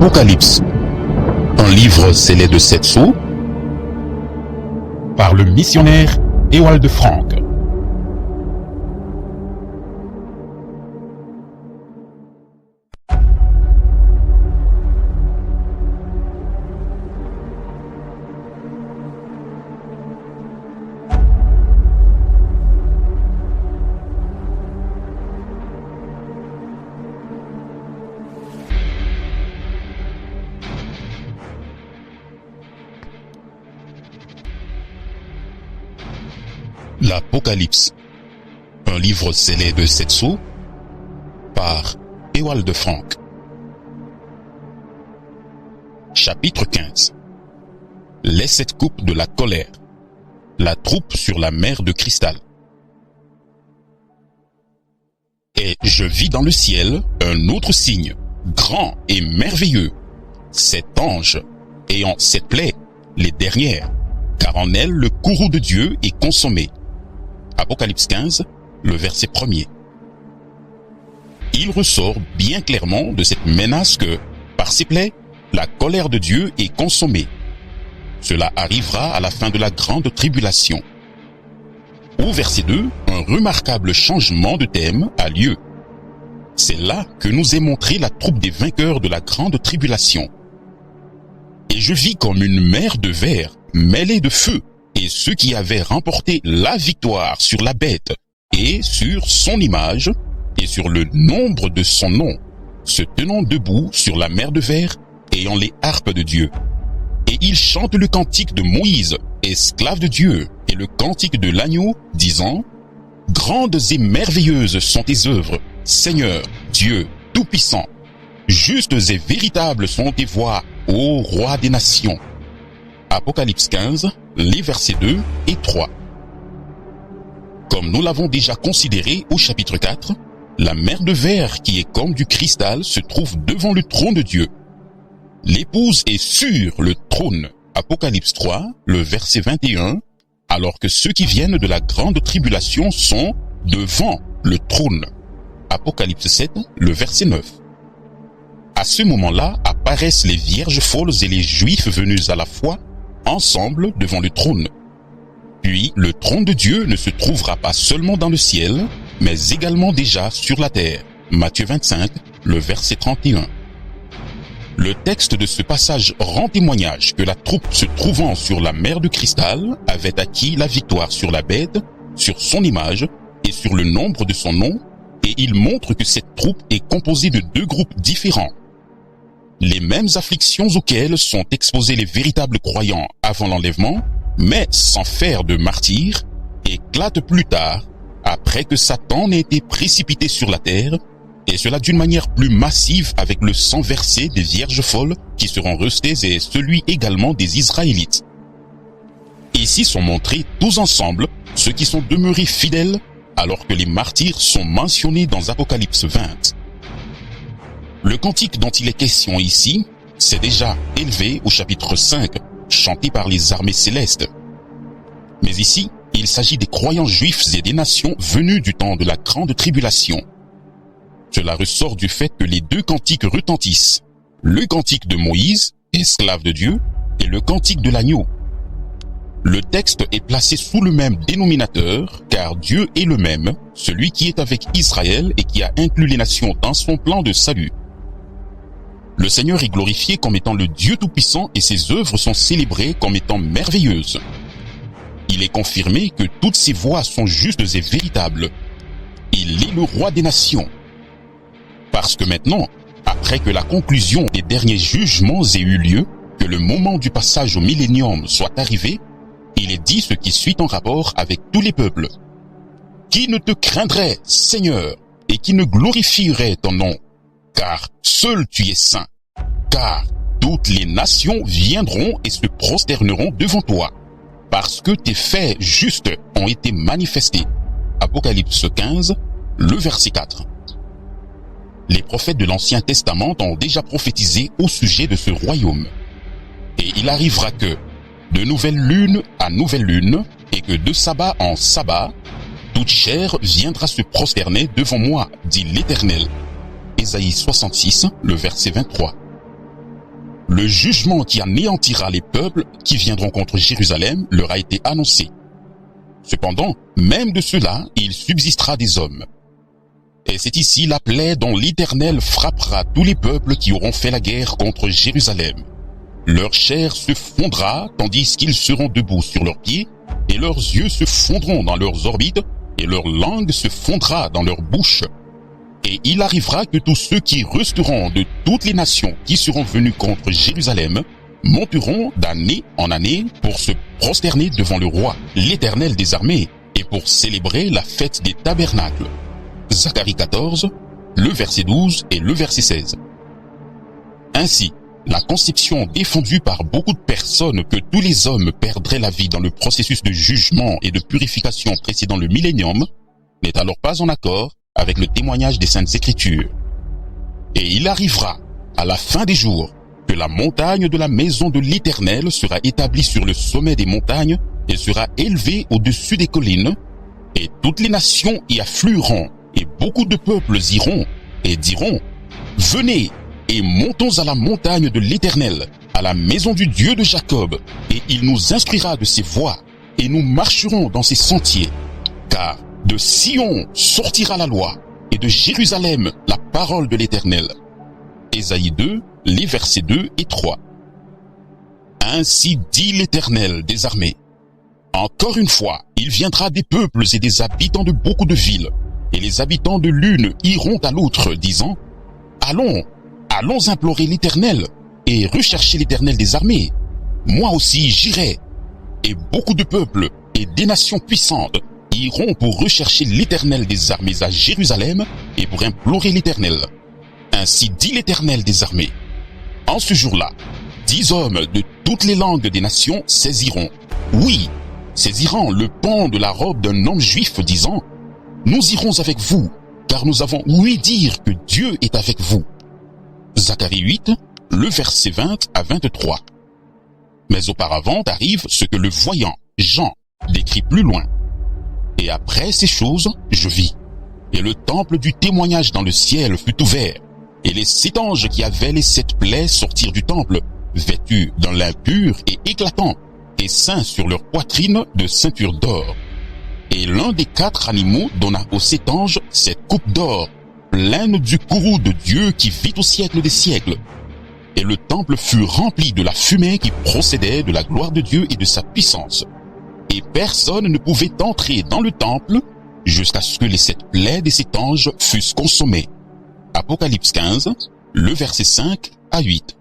Apocalypse, un livre scellé de 7 sceaux, par le missionnaire Ewald Frank. L'Apocalypse, un livre scellé de 7 sceaux, par Ewald Frank. Chapitre 15. Les 7 coupes de la colère. La troupe sur la mer de cristal. Et je vis dans le ciel un autre signe, grand et merveilleux, 7 anges, ayant 7 plaies, les dernières, car en elles le courroux de Dieu est consommé. Apocalypse 15, le verset 1er. Il ressort bien clairement de cette menace que, par ses plaies, la colère de Dieu est consommée. Cela arrivera à la fin de la grande tribulation. Au verset 2, un remarquable changement de thème a lieu. C'est là que nous est montrée la troupe des vainqueurs de la grande tribulation. Et je vis comme une mer de verre mêlée de feu, et ceux qui avaient remporté la victoire sur la bête et sur son image et sur le nombre de son nom, se tenant debout sur la mer de verre, ayant les harpes de Dieu. Et ils chantent le cantique de Moïse, esclave de Dieu, et le cantique de l'agneau, disant: Grandes et merveilleuses sont tes œuvres, Seigneur, Dieu Tout-Puissant. Justes et véritables sont tes voies, ô Roi des nations. Apocalypse 15, les versets 2 et 3. Comme nous l'avons déjà considéré au chapitre 4, la mer de verre qui est comme du cristal se trouve devant le trône de Dieu. L'épouse est sur le trône. Apocalypse 3, le verset 21, alors que ceux qui viennent de la grande tribulation sont devant le trône. Apocalypse 7, le verset 9. À ce moment-là apparaissent les vierges folles et les juifs venus à la foi, ensemble devant le trône. Puis le trône de Dieu ne se trouvera pas seulement dans le ciel, mais également déjà sur la terre. Matthieu 25, le verset 31. Le texte de ce passage rend témoignage que la troupe se trouvant sur la mer de cristal avait acquis la victoire sur la bête, sur son image et sur le nombre de son nom, et il montre que cette troupe est composée de 2 groupes différents. Les mêmes afflictions auxquelles sont exposés les véritables croyants avant l'enlèvement, mais sans faire de martyrs, éclatent plus tard, après que Satan ait été précipité sur la terre, et cela d'une manière plus massive avec le sang versé des vierges folles qui seront restées et celui également des Israélites. Ici sont montrés tous ensemble ceux qui sont demeurés fidèles, alors que les martyrs sont mentionnés dans Apocalypse 20. Le cantique dont il est question ici s'est déjà élevé au chapitre 5, chanté par les armées célestes. Mais ici, il s'agit des croyants juifs et des nations venus du temps de la grande tribulation. Cela ressort du fait que les 2 cantiques retentissent, le cantique de Moïse, esclave de Dieu, et le cantique de l'agneau. Le texte est placé sous le même dénominateur, car Dieu est le même, celui qui est avec Israël et qui a inclus les nations dans son plan de salut. Le Seigneur est glorifié comme étant le Dieu Tout-Puissant et ses œuvres sont célébrées comme étant merveilleuses. Il est confirmé que toutes ses voies sont justes et véritables. Il est le Roi des nations. Parce que maintenant, après que la conclusion des derniers jugements ait eu lieu, que le moment du passage au millénium soit arrivé, il est dit ce qui suit en rapport avec tous les peuples. Qui ne te craindrait, Seigneur, et qui ne glorifierait ton nom? Car seul tu es saint, car toutes les nations viendront et se prosterneront devant toi, parce que tes faits justes ont été manifestés. Apocalypse 15, le verset 4. Les prophètes de l'Ancien Testament ont déjà prophétisé au sujet de ce royaume. Et il arrivera que, de nouvelle lune à nouvelle lune, et que de sabbat en sabbat, toute chair viendra se prosterner devant moi, dit l'Éternel. Ésaïe 66, le verset 23. Le jugement qui anéantira les peuples qui viendront contre Jérusalem leur a été annoncé. Cependant, même de cela, il subsistera des hommes. Et c'est ici la plaie dont l'Éternel frappera tous les peuples qui auront fait la guerre contre Jérusalem. Leur chair se fondra tandis qu'ils seront debout sur leurs pieds, et leurs yeux se fondront dans leurs orbites, et leur langue se fondra dans leur bouche. Et il arrivera que tous ceux qui resteront de toutes les nations qui seront venus contre Jérusalem monteront d'année en année pour se prosterner devant le roi, l'Éternel des armées, et pour célébrer la fête des tabernacles. Zacharie 14, le verset 12 et le verset 16. Ainsi, la conception défendue par beaucoup de personnes que tous les hommes perdraient la vie dans le processus de jugement et de purification précédant le millénium n'est alors pas en accord avec le témoignage des Saintes Écritures. Et il arrivera, à la fin des jours, que la montagne de la maison de l'Éternel sera établie sur le sommet des montagnes et sera élevée au-dessus des collines, et toutes les nations y afflueront, et beaucoup de peuples iront, et diront, « Venez, et montons à la montagne de l'Éternel, à la maison du Dieu de Jacob, et il nous instruira de ses voies, et nous marcherons dans ses sentiers. Car de Sion sortira la loi, et de Jérusalem la parole de l'Éternel. » Ésaïe 2, les versets 2 et 3. Ainsi dit l'Éternel des armées. Encore une fois, il viendra des peuples et des habitants de beaucoup de villes, et les habitants de l'une iront à l'autre, disant, « Allons, allons implorer l'Éternel, et rechercher l'Éternel des armées. Moi aussi j'irai. » Et beaucoup de peuples et des nations puissantes iront pour rechercher l'Éternel des armées à Jérusalem, et pour implorer l'Éternel. Ainsi dit l'Éternel des armées. En ce jour-là, 10 hommes de toutes les langues des nations saisiront, oui, saisiront le pan de la robe d'un homme juif, disant, « Nous irons avec vous, car nous avons ouï dire que Dieu est avec vous. » Zacharie 8, le verset 20 à 23. Mais auparavant arrive ce que le voyant, Jean, décrit plus loin. « Et après ces choses, je vis, et le temple du témoignage dans le ciel fut ouvert, et les 7 anges qui avaient les 7 plaies sortirent du temple, vêtus d'un lin pur et éclatant, et ceints sur leur poitrine de ceintures d'or. Et l'un des 4 animaux donna aux 7 anges 7 coupes d'or, pleines du courroux de Dieu qui vit au siècle des siècles. Et le temple fut rempli de la fumée qui procédait de la gloire de Dieu et de sa puissance. Et personne ne pouvait entrer dans le temple jusqu'à ce que les 7 plaies des 7 anges fussent consommées. Apocalypse 15, le verset 5 à 8.